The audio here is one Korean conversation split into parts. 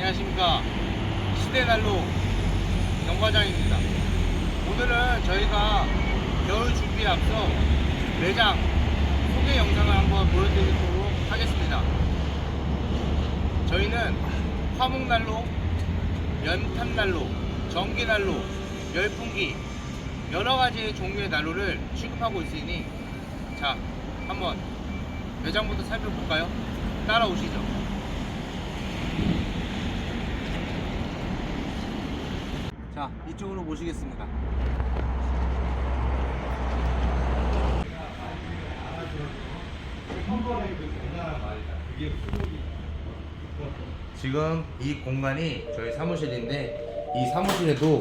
안녕하십니까. 시대난로 경과장입니다. 오늘은 저희가 겨울 준비에 앞서 매장 소개 영상을 한번 보여드리도록 하겠습니다. 저희는 화목난로, 연탄난로, 전기난로, 열풍기 여러가지 종류의 난로를 취급하고 있으니 자, 한번 매장부터 살펴볼까요? 따라오시죠. 자, 이쪽으로 모시겠습니다. 지금 이 공간이 저희 사무실인데 이 사무실에도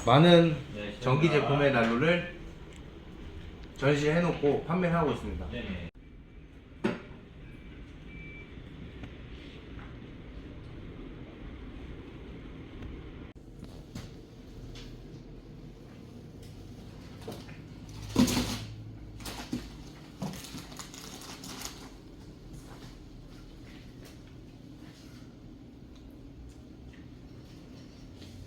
많은 전기 제품의 난로를 전시해 놓고 판매를 하고 있습니다.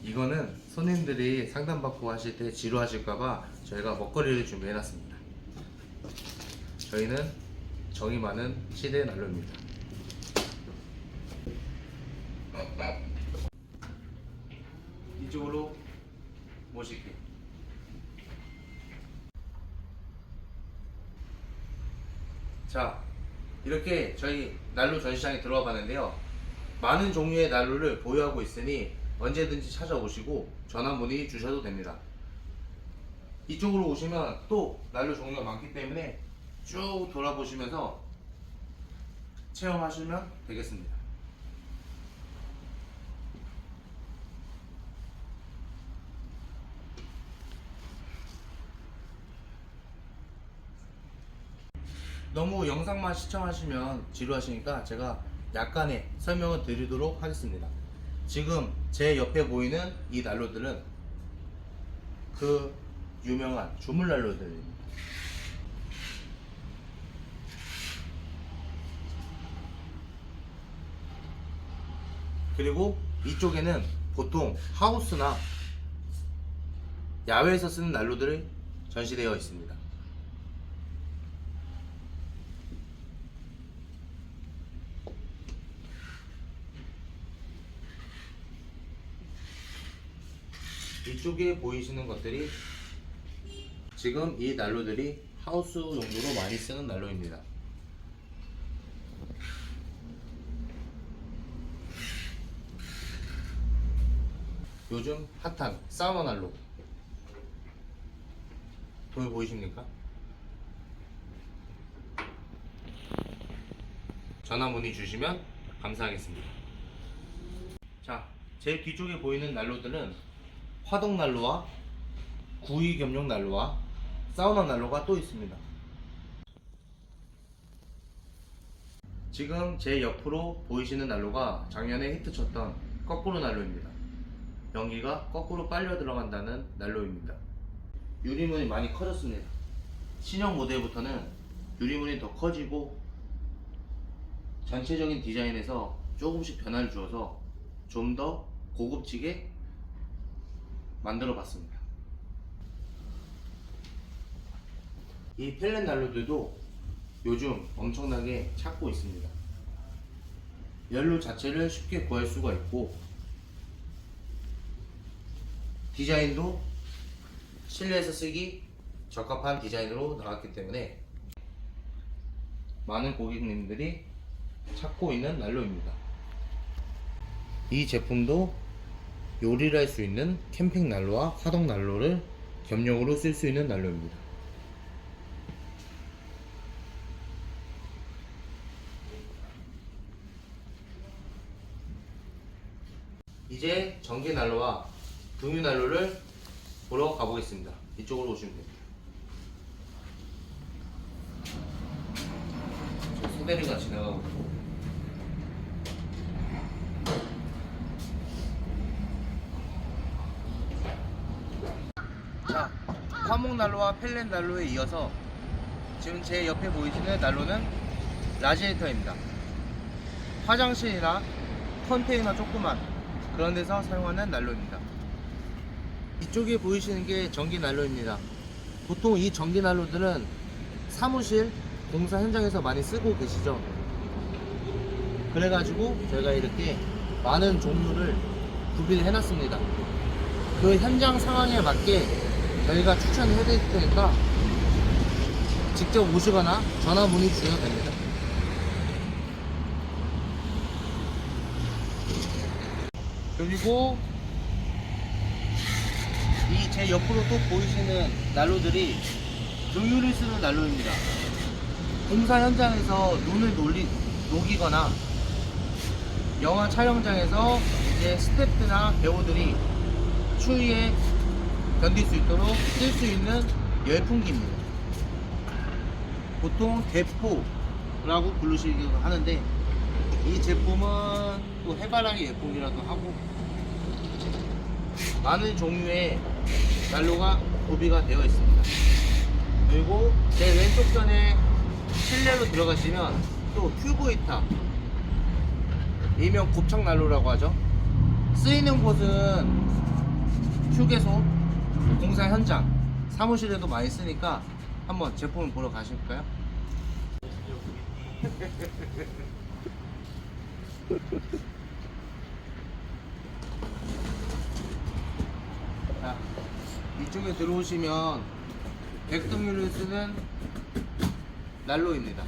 이거는 손님들이 상담받고 하실 때 지루하실까봐 저희가 먹거리를 준비해 놨습니다. 저희는 정이 많은 시대 난로입니다. 이쪽으로 모실게요. 자, 이렇게 저희 난로 전시장에 들어와 봤는데요. 많은 종류의 난로를 보유하고 있으니 언제든지 찾아오시고 전화 문의 주셔도 됩니다. 이쪽으로 오시면 또 난로 종류가 많기 때문에 쭉 돌아보시면서 체험하시면 되겠습니다. 너무 영상만 시청하시면 지루하시니까 제가 약간의 설명을 드리도록 하겠습니다. 지금 제 옆에 보이는 이 난로들은 그 유명한 주물난로들입니다. 그리고 이쪽에는 보통 하우스나 야외에서 쓰는 난로들이 전시되어 있습니다. 이쪽에 보이시는 것들이 지금 이 난로들이 하우스 용도로 많이 쓰는 난로입니다. 요즘 핫한 사우나 난로 보이십니까? 전화 문의 주시면 감사하겠습니다. 자, 제 뒤쪽에 보이는 난로들은 화덕 난로와 구이 겸용 난로와 사우나 난로가 또 있습니다. 지금 제 옆으로 보이시는 난로가 작년에 히트쳤던 거꾸로 난로입니다. 연기가 거꾸로 빨려 들어간다는 난로입니다. 유리문이 많이 커졌습니다. 신형 모델부터는 유리문이 더 커지고 전체적인 디자인에서 조금씩 변화를 주어서 좀 더 고급지게 만들어 봤습니다. 이 펠렛 난로들도 요즘 엄청나게 찾고 있습니다. 연료 자체를 쉽게 구할 수가 있고 디자인도 실내에서 쓰기 적합한 디자인으로 나왔기 때문에 많은 고객님들이 찾고 있는 난로입니다. 이 제품도 요리를 할 수 있는 캠핑 난로와 화덕 난로를 겸용으로 쓸 수 있는 난로입니다. 이제 전기 난로와 등유 난로를 보러 가보겠습니다. 이쪽으로 오시면 됩니다. 소대리가 지나가고 있고 자, 화목난로와 펠렛난로에 이어서 지금 제 옆에 보이시는 난로는 라지에이터입니다. 화장실이나 컨테이너 조그만 그런 데서 사용하는 난로입니다. 이쪽에 보이시는 게 전기 난로입니다. 보통 이 전기 난로들은 사무실, 공사 현장에서 많이 쓰고 계시죠. 그래가지고 저희가 이렇게 많은 종류를 구비를 해놨습니다. 그 현장 상황에 맞게 저희가 추천을 해드릴 테니까 직접 오시거나 전화 문의 주셔도 됩니다. 그리고 이 제 옆으로 또 보이시는 난로들이 등유를 쓰는 난로입니다. 공사 현장에서 눈을 녹이거나 영화 촬영장에서 이제 스태프나 배우들이 추위에 견딜 수 있도록 쓸 수 있는 열풍기입니다. 보통 대포라고 부르시기도 하는데 이 제품은 또 해바라기 열풍기라도 하고 많은 종류의 난로가 구비가 되어 있습니다. 그리고 제 왼쪽 편에 실내로 들어가시면 또 튜브 히터, 일명 곱창 난로라고 하죠. 쓰이는 곳은 휴게소, 공사 현장, 사무실에도 많이 쓰니까 한번 제품을 보러 가실까요? 자, 이쪽에 들어오시면 백등유를 쓰는 난로입니다.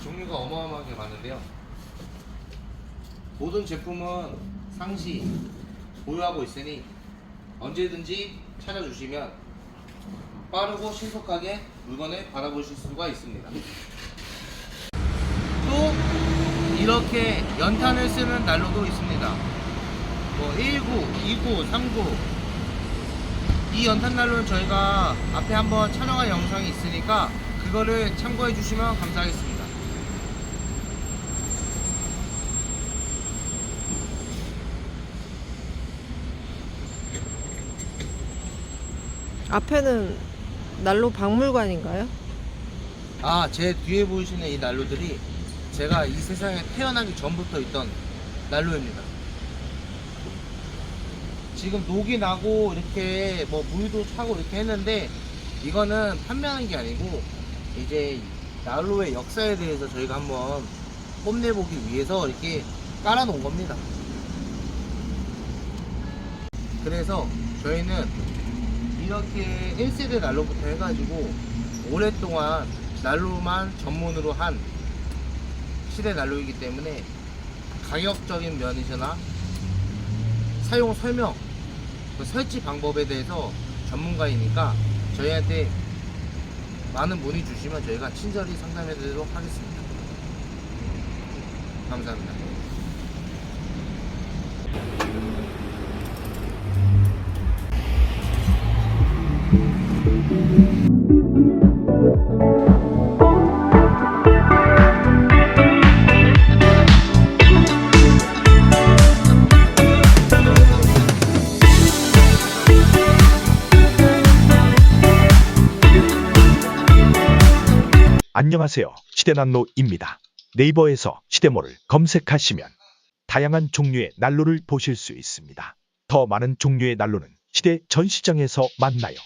종류가 어마어마하게 많은데요. 모든 제품은 상시 보유하고 있으니 언제든지 찾아주시면 빠르고 신속하게 물건을 받아보실 수가 있습니다. 또 이렇게 연탄을 쓰는 난로도 있습니다. 뭐 19, 29, 39. 이 연탄 난로는 저희가 앞에 한번 촬영한 영상이 있으니까 그거를 참고해 주시면 감사하겠습니다. 앞에는 난로 박물관인가요? 아, 제 뒤에 보이시는 이 난로들이 제가 이 세상에 태어나기 전부터 있던 난로입니다. 지금 녹이 나고 이렇게 뭐 물도 차고 이렇게 했는데 이거는 판매하는 게 아니고 이제 난로의 역사에 대해서 저희가 한번 뽐내보기 위해서 이렇게 깔아 놓은 겁니다. 그래서 저희는 이렇게 1세대 난로부터 해가지고 오랫동안 난로만 전문으로 한 시대 난로이기 때문에 가격적인 면이나 사용 설명, 그 설치 방법에 대해서 전문가이니까 저희한테 많은 문의 주시면 저희가 친절히 상담해 드리도록 하겠습니다. 감사합니다. 안녕하세요. 시대난로입니다. 네이버에서 시대모를 검색하시면 다양한 종류의 난로를 보실 수 있습니다. 더 많은 종류의 난로는 시대 전시장에서 만나요.